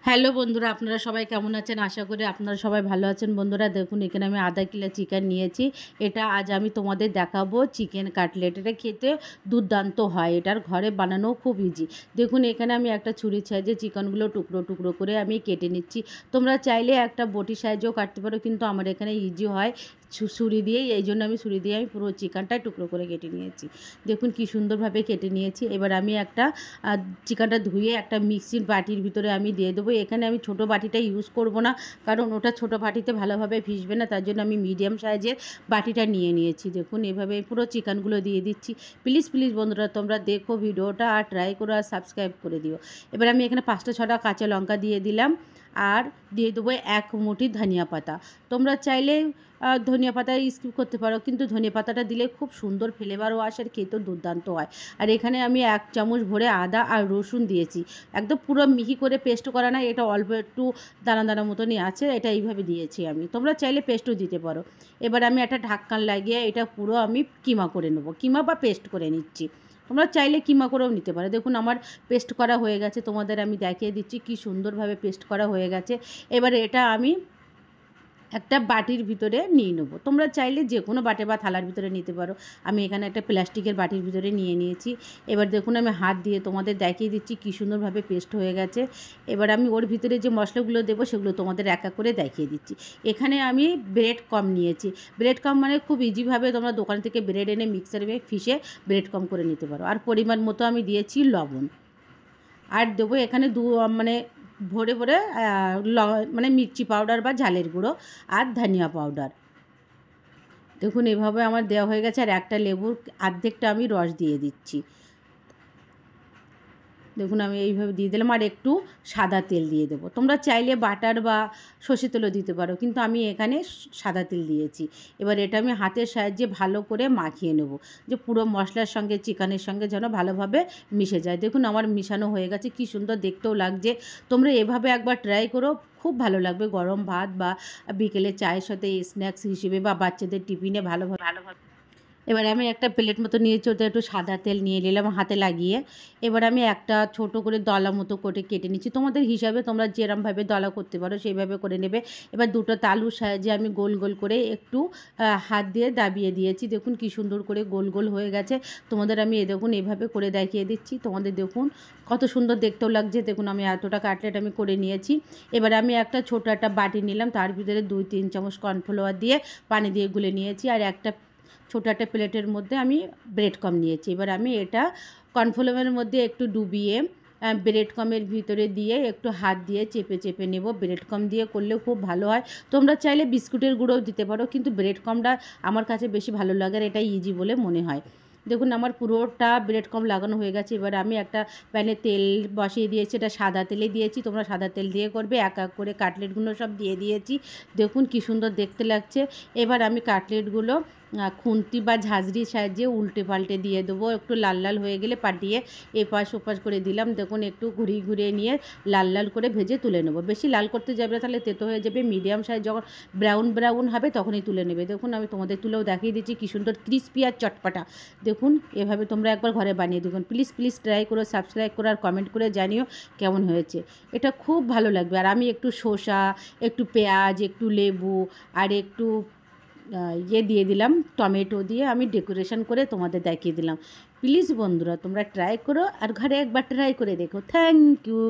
Hello বন্ধুরা, আপনারা সবাই কেমন আছেন? আশা করি আপনারা সবাই ভালো আছেন। বন্ধুরা দেখুন, এখানে আমি আধা কিলো চিকেন নিয়েছি। এটা আজ আমি তোমাদের দেখাবো চিকেন কাটলেট। এটা খেতে দুর্দান্ত হয়, এটার ঘরে বানানোও খুব ইজি। দেখুন, এখানে আমি একটা ছুরির সাহায্যে চিকেনগুলো টুকরো টুকরো করে আমি কেটে নিচ্ছি। তোমরা চাইলে একটা বটি সাহায্যেও কাটতে পারো, কিন্তু আমার এখানে ইজি হয় ছুরি দিয়েই, এই জন্য আমি ছুরি দিয়ে আমি পুরো চিকেনটাই টুকরো করে কেটে নিয়েছি। দেখুন কি সুন্দরভাবে কেটে নিয়েছি। এবার আমি একটা চিকেনটা ধুয়ে একটা মিক্সির বাটির ভিতরে আমি দিয়ে দেবো। এখানে আমি ছোটো বাটিটা ইউজ করব না, কারণ ওটা ছোটো বাটিতে ভালোভাবে ভিজবে না, তার জন্য আমি মিডিয়াম সাইজের বাটিটা নিয়ে নিয়েছি। দেখুন এভাবে পুরো চিকেনগুলো দিয়ে দিচ্ছি। প্লিজ প্লিজ বন্ধুরা, তোমরা দেখো ভিডিওটা আর ট্রাই করো আর সাবস্ক্রাইব করে দিও। এবার আমি এখানে 5টা-6টা কাঁচা লঙ্কা দিয়ে দিলাম আর দিয়ে দেবো 1 মুঠি ধনিয়া পাতা। তোমরা চাইলে ধনিয়া পাতা স্কিপ করতে পারো, কিন্তু ধনিয়া পাতাটা দিলে খুব সুন্দর ফ্লেভারও আসে আর খেতেও দুর্দান্ত হয়। আর এখানে আমি 1 চামচ ভরে আদা আর রসুন দিয়েছি। একদম পুরো মিহি করে পেস্ট করা না, এটা অল্প একটু দানা দানা মতনই আছে, এটা এইভাবে দিয়েছি আমি। তোমরা চাইলে পেস্টও দিতে পারো। এবার আমি একটা ঢাকনা লাগিয়ে এটা পুরো আমি কিমা করে নেবো, কিমা বা পেস্ট করে নিচ্ছি। তোমরা চাইলে কিমা করেও নিতে পারো। দেখুন আমার পেস্ট করা হয়ে গেছে, তোমাদের আমি দেখিয়ে দিচ্ছি কি সুন্দরভাবে পেস্ট করা হয়ে গেছে। এবারে এটা আমি একটা বাটির ভিতরে নিয়ে নেবো। তোমরা চাইলে যে কোনো বাটি বা থালার ভিতরে নিতে পারো। আমি এখানে একটা প্লাস্টিকের বাটির ভিতরে নিয়ে নিয়েছি। এবার দেখুন আমি হাত দিয়ে তোমাদের দেখিয়ে দিচ্ছি কী সুন্দরভাবে পেস্ট হয়ে গেছে। এবার আমি ওর ভিতরে যে মশলাগুলো দেবো সেগুলো তোমাদের এক এক করে দেখিয়ে দিচ্ছি। এখানে আমি ব্রেড কম নিয়েছি। ব্রেড কম মানে খুব ইজিভাবে তোমরা দোকান থেকে ব্রেড এনে মিক্সারে ফিশে ব্রেড কম করে নিতে পারো। আর পরিমাণ মতো আমি দিয়েছি লবণ, আর দেবো এখানে মানে ভরে ভরে মানে মির্চি পাউডার বা ঝালের গুঁড়ো আর ধনিয়া পাউডার। দেখুন এভাবে আমার দেওয়া হয়ে গেছে। আর একটা লেবুর অর্ধেকটা আমি রস দিয়ে দিচ্ছি। দেখুন আমি এইভাবে দিয়ে দিলাম, আর একটু সাদা তেল দিয়ে দেবো। তোমরা চাইলে বাটার বা সর্ষের তেলও দিতে পারো, কিন্তু আমি এখানে সাদা তেল দিয়েছি। এবার এটা আমি হাতের সাহায্যে ভালো করে মাখিয়ে নেব, যে পুরো মশলার সঙ্গে চিকেনের সঙ্গে যেন ভালোভাবে মিশে যায়। দেখুন আমার মিশানো হয়ে গেছে, কি সুন্দর দেখতেও লাগছে। তোমরা এভাবে একবার ট্রাই করো, খুব ভালো লাগবে। গরম ভাত বা বিকেলে চায়ের সাথে স্ন্যাক্স হিসেবে বা বাচ্চাদের টিফিনে ভালোভাবে। এবারে আমি একটা প্লেট মতো নিয়েছি, ওতে একটু সাদা তেল নিয়ে নিলাম হাতে লাগিয়ে। এবার আমি একটা ছোট করে দলা মতো করে কেটে নিচ্ছি। তোমাদের হিসাবে তোমরা যেরমভাবে দলা করতে পারো সেইভাবে করে নেবে। এবার দুটো তালুর সাহায্যে আমি গোল গোল করে একটু হাত দিয়ে দাবিয়ে দিয়েছি। দেখুন কি সুন্দর করে গোল গোল হয়ে গেছে। তোমাদের আমি দেখুন এভাবে করে দেখিয়ে দিচ্ছি। তোমাদের দেখুন কত সুন্দর দেখতেও লাগছে। দেখুন আমি এতটা কাটলেট আমি করে নিয়েছি। এবার আমি একটা ছোটো একটা বাটি নিলাম, তার ভিতরে 2-3 চামচ কর্নফ্লাওয়ার দিয়ে পানি দিয়ে গুলে নিয়েছি। আর একটা ছোটো একটা প্লেটের মধ্যে আমি ব্রেড কম নিয়েছি। এবার আমি এটা কর্নফ্লাওয়ারের মধ্যে একটু ডুবিয়ে ব্রেড কমের ভিতরে দিয়ে একটু হাত দিয়ে চেপে চেপে নেব। ব্রেড কম দিয়ে করলেও খুব ভালো হয়। তোমরা চাইলে বিস্কুটের গুঁড়োও দিতে পারো, কিন্তু ব্রেড কমটা আমার কাছে বেশি ভালো লাগে, আর এটাই ইজি বলে মনে হয়। দেখুন আমার পুরোটা ব্রেড কম লাগানো হয়ে গেছে। এবার আমি একটা প্যানে তেল বসিয়ে দিয়েছি, এটা সাদা তেলে দিয়েছি, তোমরা সাদা তেল দিয়ে করবে। এক এক করে কাটলেটগুলো সব দিয়ে দিয়েছি। দেখুন কি সুন্দর দেখতে লাগছে। এবার আমি কাটলেটগুলো খুন্তি বা ঝাঁঝরির সাহায্যে উল্টে পাল্টে দিয়ে দেবো। একটু লাল লাল হয়ে গেলে পাল্টিয়ে এপাশ ওপাশ করে দিলাম। দেখুন একটু ঘুরিয়ে ঘুরিয়ে নিয়ে লাল লাল করে ভেজে তুলে নেবো। বেশি লাল করতে যাবে না, তাহলে তেতো হয়ে যাবে। মিডিয়াম সাইজ যখন ব্রাউন ব্রাউন হবে তখনই তুলে নেবে। দেখুন আমি তোমাদের তুলেও দেখিয়ে দিচ্ছি কী সুন্দর ক্রিস্পি আর চটপাটা। দেখুন এভাবে তোমরা একবার ঘরে বানিয়ে দেখুন। প্লিজ প্লিজ ট্রাই করো, সাবস্ক্রাইব করো আর কমেন্ট করে জানিও কেমন হয়েছে। এটা খুব ভালো লাগবে। আর আমি একটু শসা, একটু পেঁয়াজ, একটু লেবু আর একটু দিয়ে দিলাম, টমেটো দিয়ে আমি ডেকোরেশন করে তোমাদের দেখিয়ে দিলাম। প্লিজ বন্ধুরা তোমরা ট্রাই করো আর ঘরে একবার ট্রাই করে দেখো। Thank you.